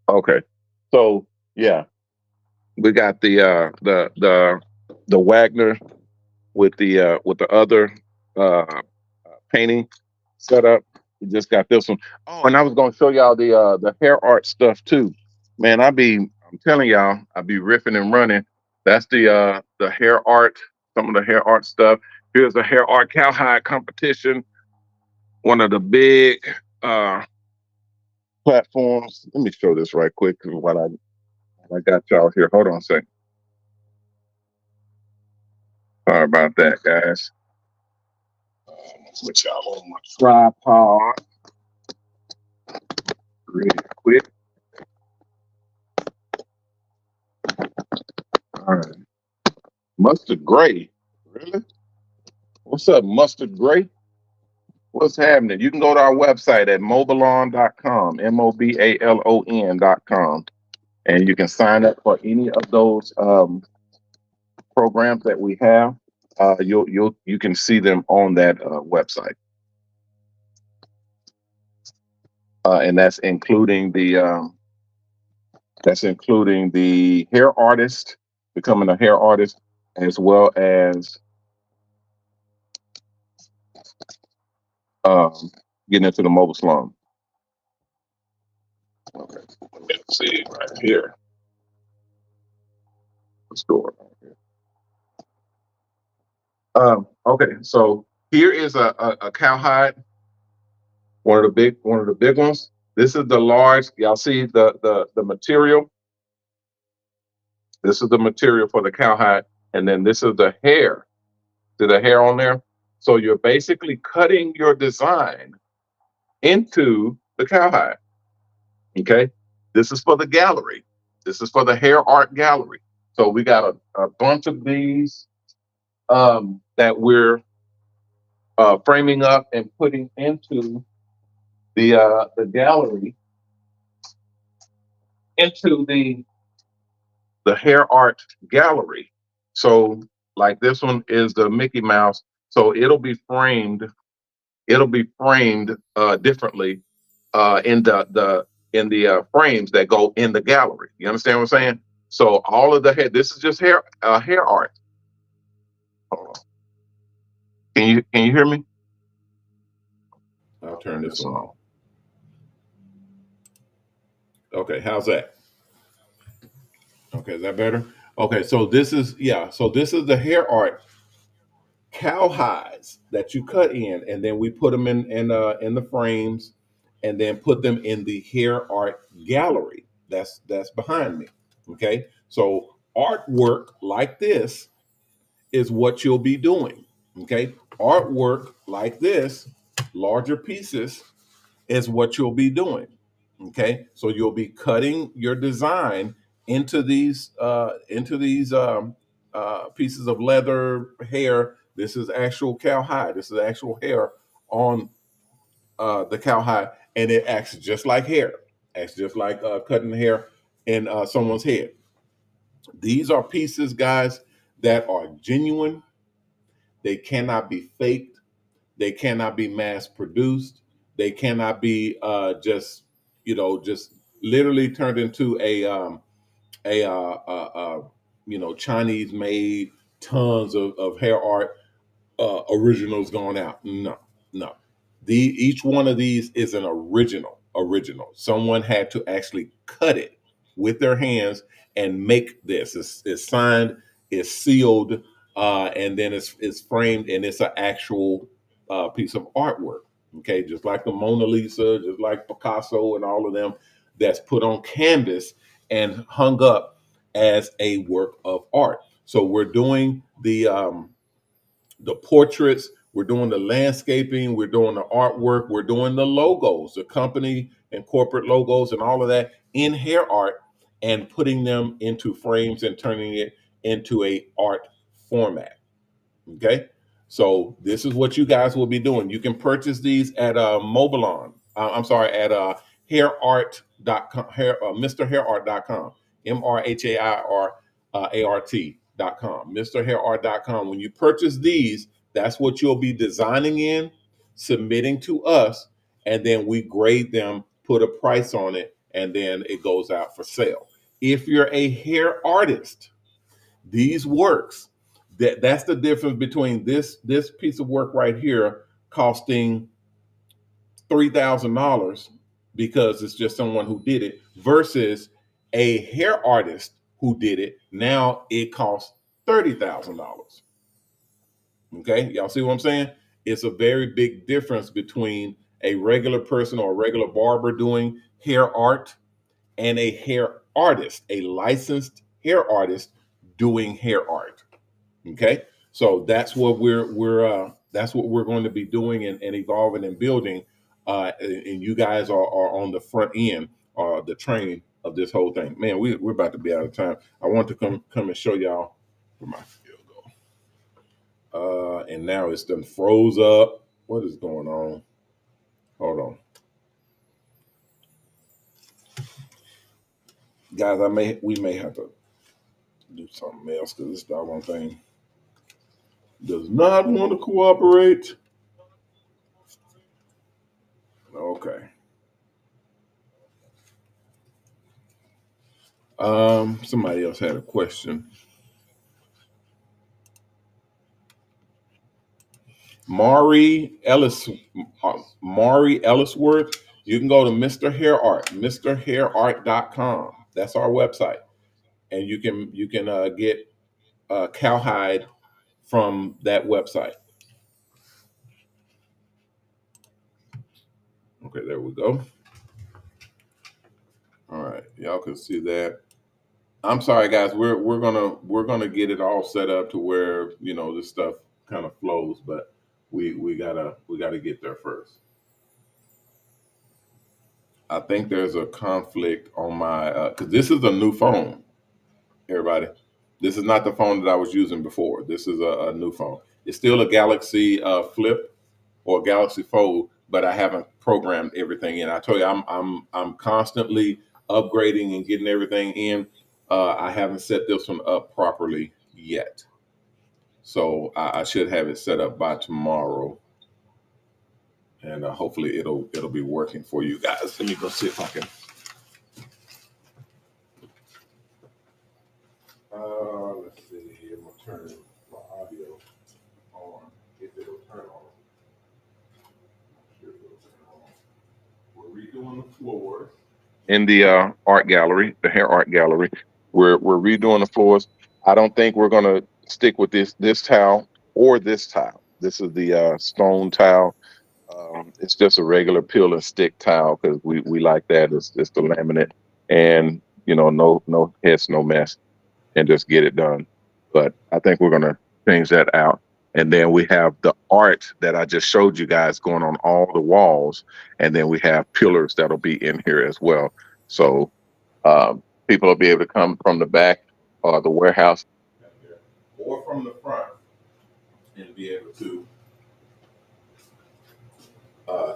Okay. So yeah, we got the Wagner with the other painting setup. We just got this one. Oh, and I was gonna show y'all the hair art stuff too. Man, I'm telling y'all, I be riffing and running. That's the hair art, some of the hair art stuff. Here's the hair art cowhide competition. One of the big platforms. Let me show this right quick while I got y'all here. Hold on a second. Sorry about that, guys. Put y'all on my tripod really quick. All right. Mustard Gray. Really? What's up, Mustard Gray? What's happening? You can go to our website at MOBALON.com, MOBALON.com, and you can sign up for any of those programs that we have. You can see them on that website, and that's including the hair artist, becoming a hair artist, as well as getting into the mobile salon. Okay, let's see right here. Let's go right here. Okay, so here is a cowhide, one of the big ones. This is the large. Y'all see the material. This is the material for the cowhide, and then this is the hair. See the hair on there? So you're basically cutting your design into the cowhide. Okay, this is for the gallery. This is for the hair art gallery. So we got a bunch of these that we're framing up and putting into the gallery, into the hair art gallery. So like this one is the Mickey Mouse. So it'll be framed. It'll be framed differently in the frames that go in the gallery. You understand what I'm saying? So all of the hair. This is just hair art. Hold on. Can you hear me? I'll turn this one on. Okay, how's that? Okay, is that better? Okay, so this is the hair art cowhides that you cut in, and then we put them in the frames, and then put them in the hair art gallery. That's behind me. Okay, so artwork like this is what you'll be doing. Okay, artwork like this, larger pieces, is what you'll be doing. Okay, so you'll be cutting your design into these pieces of leather, hair. This is actual cowhide. This is actual hair on the cowhide, and it acts just like hair. Acts just like cutting hair in someone's head. These are pieces, guys, that are genuine. They cannot be faked. They cannot be mass produced. They cannot be just literally turned into a Chinese made tons of hair art originals going out. No, no. Each one of these is an original. Someone had to actually cut it with their hands and make this. It's signed. It's sealed, and then it's framed, and it's an actual piece of artwork. Okay, just like the Mona Lisa, just like Picasso and all of them, that's put on canvas and hung up as a work of art. So we're doing the portraits, we're doing the landscaping, we're doing the artwork, we're doing the logos, the company and corporate logos and all of that in hair art, and putting them into frames and turning it into a art format. Okay, so this is what you guys will be doing. You can purchase these at MOBALON. I'm sorry, at hairart.com, MrHairArt.com, MrHairArt.com, MrHairArt.com. When you purchase these, that's what you'll be designing in, submitting to us, and then we grade them, put a price on it, and then it goes out for sale. If you're a hair artist, these works, that's the difference between this piece of work right here costing $3,000 because it's just someone who did it, versus a hair artist who did it. Now it costs $30,000. Okay, y'all see what I'm saying? It's a very big difference between a regular person or a regular barber doing hair art and a hair artist, a licensed hair artist doing hair art. Okay, so that's what we're going to be doing and evolving and building, and you guys are on the front end, the training of this whole thing. Man, we're about to be out of time. I want to come and show y'all where my field go. And now it's done froze up. What is going on? Hold on, guys. We may have to do something else because this doggone thing does not want to cooperate. Okay. Somebody else had a question. Mari Ellisworth. You can go to Mr. Hair Art, MrHairArt.com. That's our website, and you can get cowhide from that website. Okay, there we go. All right, y'all can see that. I'm sorry, guys. We're gonna get it all set up to where this stuff kind of flows, but we gotta get there first. I think there's a conflict on my because this is a new phone, everybody. This is not the phone that I was using before. This is a new phone. It's still a Galaxy Flip or Galaxy Fold, but I haven't programmed everything in. I told you I'm constantly upgrading and getting everything in. I haven't set this one up properly yet, so I should have it set up by tomorrow, and hopefully it'll be working for you guys. Let me go see if I can. Let's see here. I'm gonna turn my audio on. If it'll turn on. Sure it'll turn on. We're redoing the floors in the art gallery, the hair art gallery. We're redoing the floors. I don't think we're gonna stick with this tile or this tile. This is the stone tile. It's just a regular peel and stick tile because we like that. It's the laminate, and no hits, no mess, and just get it done. But I think we're going to change that out. And then we have the art that I just showed you guys going on all the walls. And then we have pillars that'll be in here as well. So people will be able to come from the back or the warehouse or from the front and be able to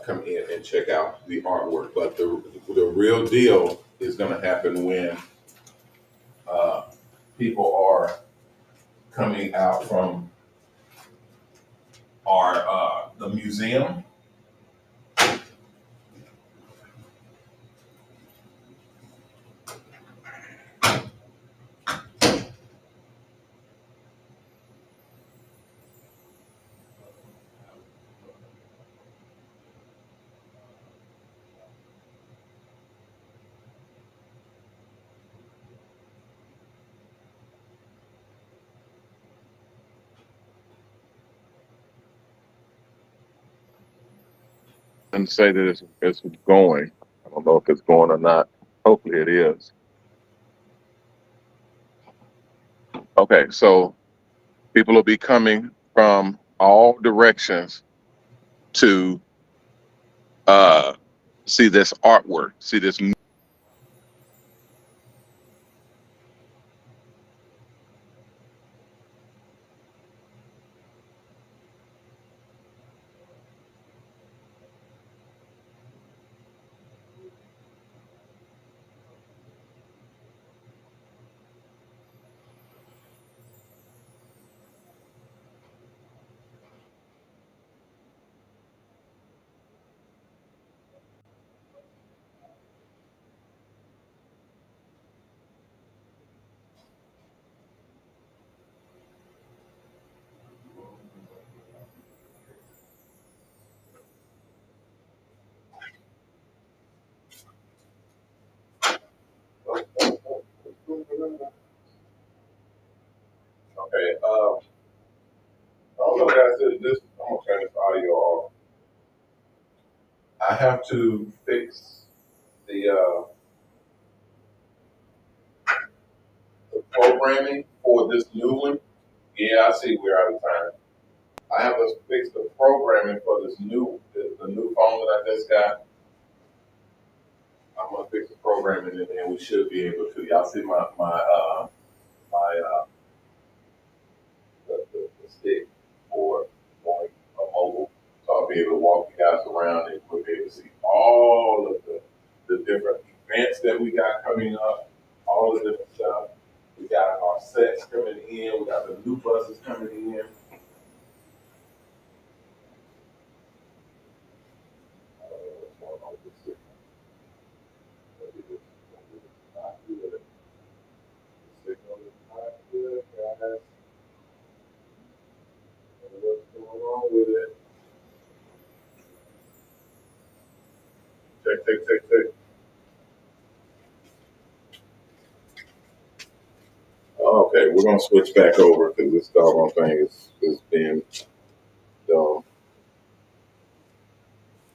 come in and check out the artwork. But the real deal is going to happen when people are coming out from our the museum. and say that it's going. I don't know if it's going or not. Hopefully it is. Okay, so people will be coming from all directions to uh, see this artwork, see this. Okay, I don't know, guys. This I'm gonna turn this audio off. I have to fix the programming for this new one. Yeah, I see we're out of time. I have to fix the programming for this the new phone that I just got. I'm gonna fix the programming and we should be able to. Y'all see my the stick for going mobile. So I'll be able to walk you guys around and we'll be able to see all of the different events that we got coming up, all the different stuff. We got our sets coming in, we got the new buses coming in. I don't know what's going on with this signal. Maybe this is not good. The signal is not good, guys. I don't know what's going on with it. Check, check, check, check. Okay, we're gonna switch back over because this doggone thing is being dumb.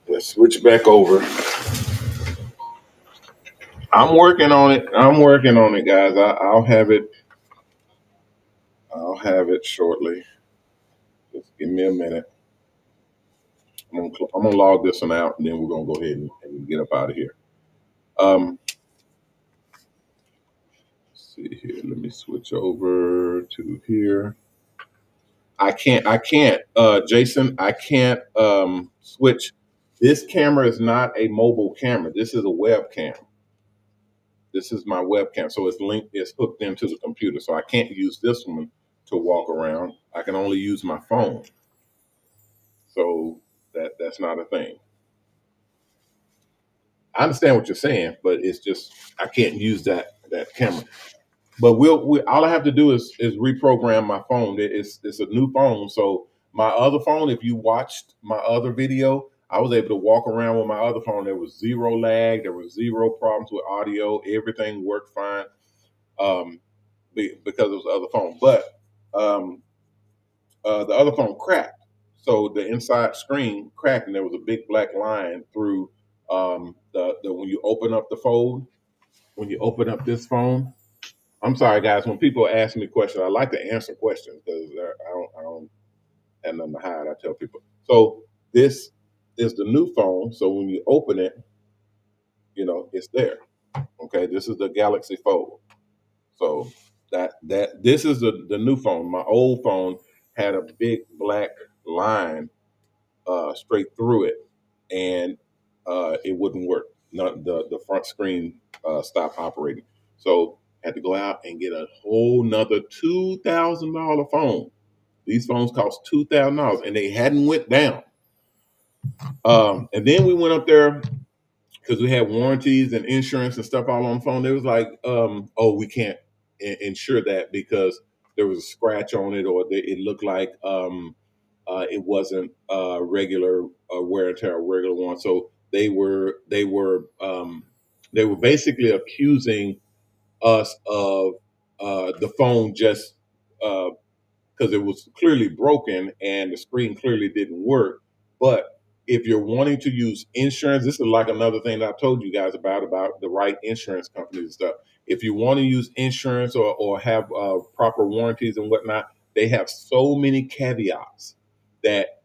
Let's switch back over. I'm working on it. I'm working on it, guys. I'll have it. I'll have it shortly. Just give me a minute. I'm gonna log this one out, and then we're gonna go ahead and get up out of here. Let's see here. Let me switch over to here. I can't, Jason. I can't switch. This camera is not a mobile camera. This is a webcam. This is my webcam, so it's linked. It's hooked into the computer, so I can't use this one to walk around. I can only use my phone. So that's not a thing. I understand what you're saying, but it's just I can't use that camera. But we all I have to do is reprogram my phone. It's a new phone, so my other phone. If you watched my other video, I was able to walk around with my other phone. There was zero lag. There was zero problems with audio. Everything worked fine because it was the other phone. But um, the other phone cracked, so the inside screen cracked, and there was a big black line through the when you open up the fold. When you open up this phone, I'm sorry, guys. When people ask me questions, I like to answer questions because I don't have nothing to hide. I tell people. So this is the new phone. So when you open it, it's there. Okay, this is the Galaxy Fold. So that this is the new phone. My old phone had a big black line straight through it, and it wouldn't work. Not the front screen stopped operating. So had to go out and get a whole nother $2,000 phone. These phones cost $2,000, and they hadn't went down. And then we went up there because we had warranties and insurance and stuff all on the phone. They was like, "Oh, we can't insure that because there was a scratch on it, or it looked like it wasn't regular wear and tear, regular one." So they were basically accusing us of the phone just because it was clearly broken and the screen clearly didn't work, but if you're wanting to use insurance, this is like another thing that I told you guys about the right insurance companies and stuff. If you want to use insurance or have proper warranties and whatnot, they have so many caveats that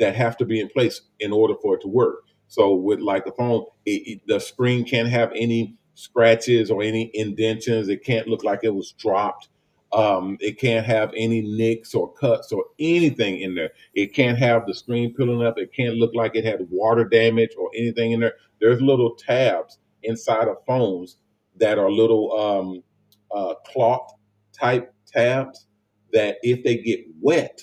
have to be in place in order for it to work. So with like the phone, the screen can't have any scratches or any indentions. It can't look like it was dropped. It can't have any nicks or cuts or anything in there. It can't have the screen peeling up. It can't look like it had water damage or anything in there. There's little tabs inside of phones that are little cloth type tabs that if they get wet,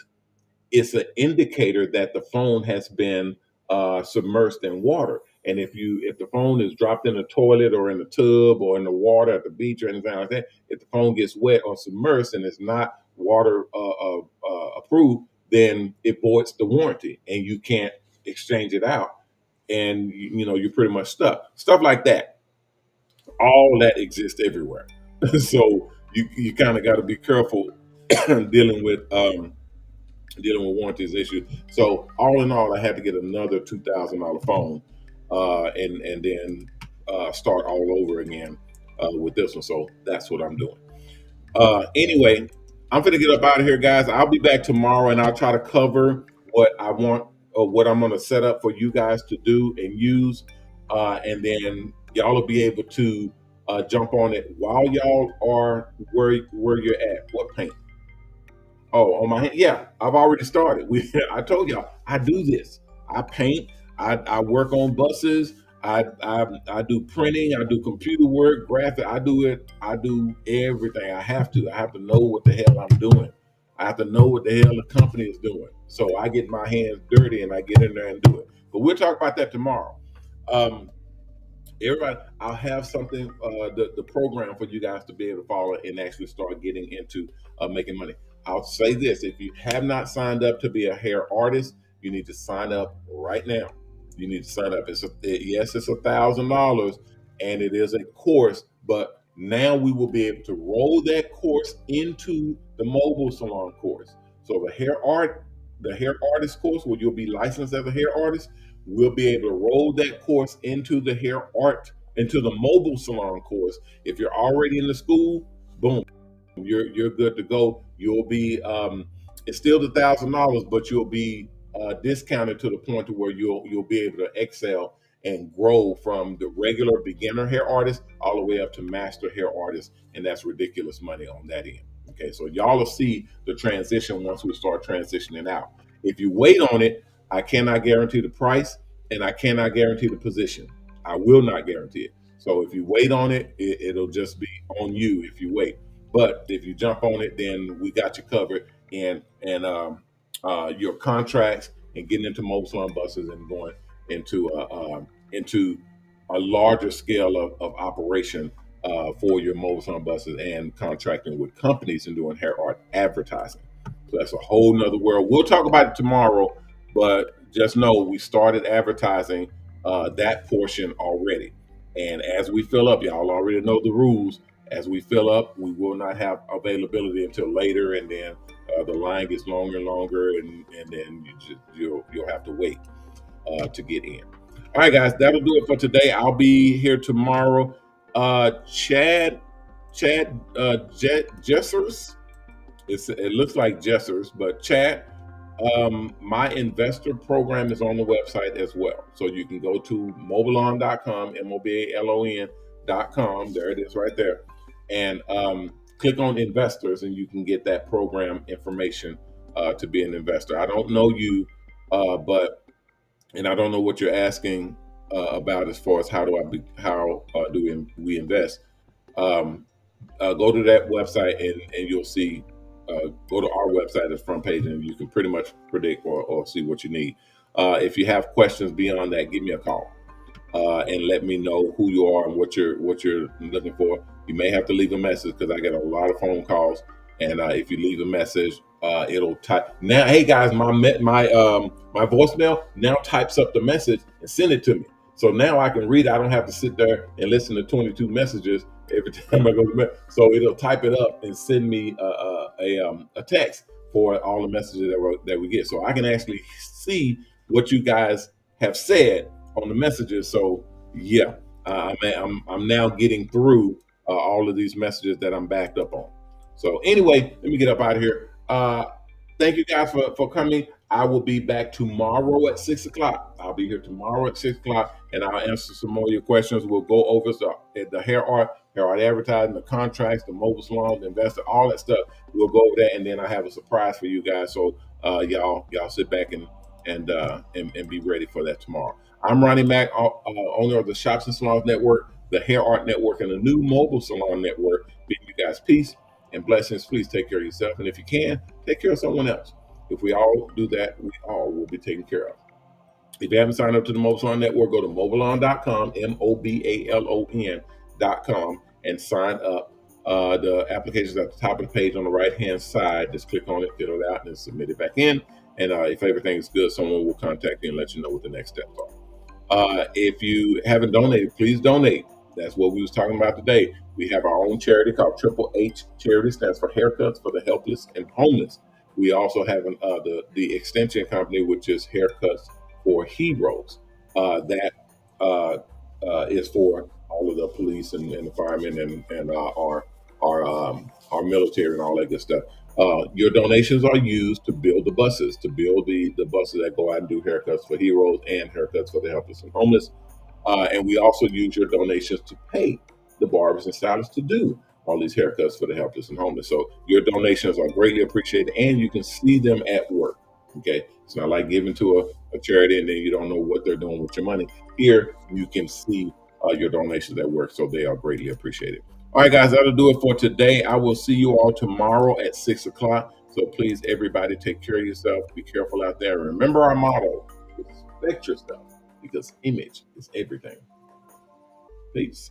it's an indicator that the phone has been submersed in water. And if the phone is dropped in the toilet or in the tub or in the water at the beach or anything like that, if the phone gets wet or submersed and it's not water approved, then it voids the warranty and you can't exchange it out. And you're pretty much stuck. Stuff like that. All that exists everywhere. So you kind of got to be careful dealing with warranties issues. So all in all, I had to get another $2,000 phone, and then start all over again with this one. So that's what I'm doing. Anyway, I'm gonna get up out of here, guys. I'll be back tomorrow, and I'll try to cover what I want or what I'm gonna set up for you guys to do and use, and then y'all will be able to jump on it while y'all are where you're at. What paint? Oh, on my hand. Yeah, I've already started. I told y'all I do this. I paint. I work on buses. I do printing. I do computer work, graphic. I do it. I do everything. I have to. I have to know what the hell I'm doing. I have to know what the hell the company is doing. So I get my hands dirty and I get in there and do it. But we'll talk about that tomorrow. Um, Everybody, I'll have something, the program for you guys to be able to follow and actually start getting into making money. I'll say this: if you have not signed up to be a hair artist, you need to sign up right now. You need to sign up. Yes, it's $1,000, and it is a course, but now we will be able to roll that course into the mobile salon course. So the hair artist course, where you'll be licensed as a hair artist, we'll be able to roll that course into the into the mobile salon course. If you're already in the school, boom, you're good to go. You'll be it's still $1,000, but you'll be discounted to the point to where you'll be able to excel and grow from the regular beginner hair artist all the way up to master hair artist, and that's ridiculous money on that end. Okay, so y'all will see the transition once we start transitioning out. If you wait on it, I cannot guarantee the price and I cannot guarantee the position. I will not guarantee it. So if you wait on it, it'll just be on you if you wait. But if you jump on it, then we got you covered. And your contracts and getting into mobile salon buses and going into a larger scale of operation for your mobile salon buses and contracting with companies and doing hair art advertising. So that's a whole nother world. We'll talk about it tomorrow, but just know we started advertising that portion already. And as we fill up, y'all already know the rules. As we fill up, we will not have availability until later, and then the line gets longer and longer, and then you'll have to wait to get in. All right, guys, that'll do it for today. I'll be here tomorrow. Chad Jessers. It looks like Jessers, but Chad. My investor program is on the website as well. So you can go to mobalon.com, MOBALON.com. There it is right there. And click on investors and you can get that program information to be an investor. I don't know you, and I don't know what you're asking about as far as how do we invest. Go to that website and you'll see. Go to our website as front page and you can pretty much predict or see what you need. If you have questions beyond that, give me a call and let me know who you are and what you're looking for. You may have to leave a message because I get a lot of phone calls, and if you leave a message, it'll type. Now, hey guys, my voicemail now types up the message and send it to me. So now I can read. I don't have to sit there and listen to 22 messages every time I go to bed. So it'll type it up and send me a text for all the messages that we get. So I can actually see what you guys have said on the messages. So yeah, I'm now getting through all of these messages that I'm backed up on. So anyway, let me get up out of here. Thank you guys for coming. I will be back tomorrow at 6 o'clock. I'll be here tomorrow at 6 o'clock, and I'll answer some more of your questions. We'll go over the hair art advertising, the contracts, the mobile salons, the investor, all that stuff. We'll go over that, and then I have a surprise for you guys. So y'all sit back and be ready for that tomorrow. I'm Ronnie Mac, owner of the Shops and Salons Network, the Hair Art Network, and the new Mobile Salon Network. Bidding you guys peace and blessings. Please take care of yourself, and if you can, take care of someone else. If we all do that, we all will be taken care of. If you haven't signed up to the Mobile Salon Network, go to mobalon.com, mobalon.com, and sign up. The application is at the top of the page on the right-hand side. Just click on it, fill it out, and then submit it back in. And if everything is good, someone will contact you and let you know what the next steps are. If you haven't donated, please donate. That's what we was talking about today. We have our own charity called Triple H Charity, stands for Haircuts for the Helpless and Homeless. We also have the extension company, which is Haircuts for Heroes. That is for all of the police and the firemen and our military and all that good stuff. Your donations are used to build the buses, the buses that go out and do haircuts for heroes and haircuts for the helpless and homeless. And we also use your donations to pay the barbers and stylists to do all these haircuts for the helpless and homeless. So your donations are greatly appreciated, and you can see them at work. Okay, it's not like giving to a charity and then you don't know what they're doing with your money. Here, you can see your donations at work, so they are greatly appreciated. All right, guys, that'll do it for today. I will see you all tomorrow at 6 o'clock. So please, everybody, take care of yourself. Be careful out there. Remember our motto: respect yourself, because image is everything. Peace.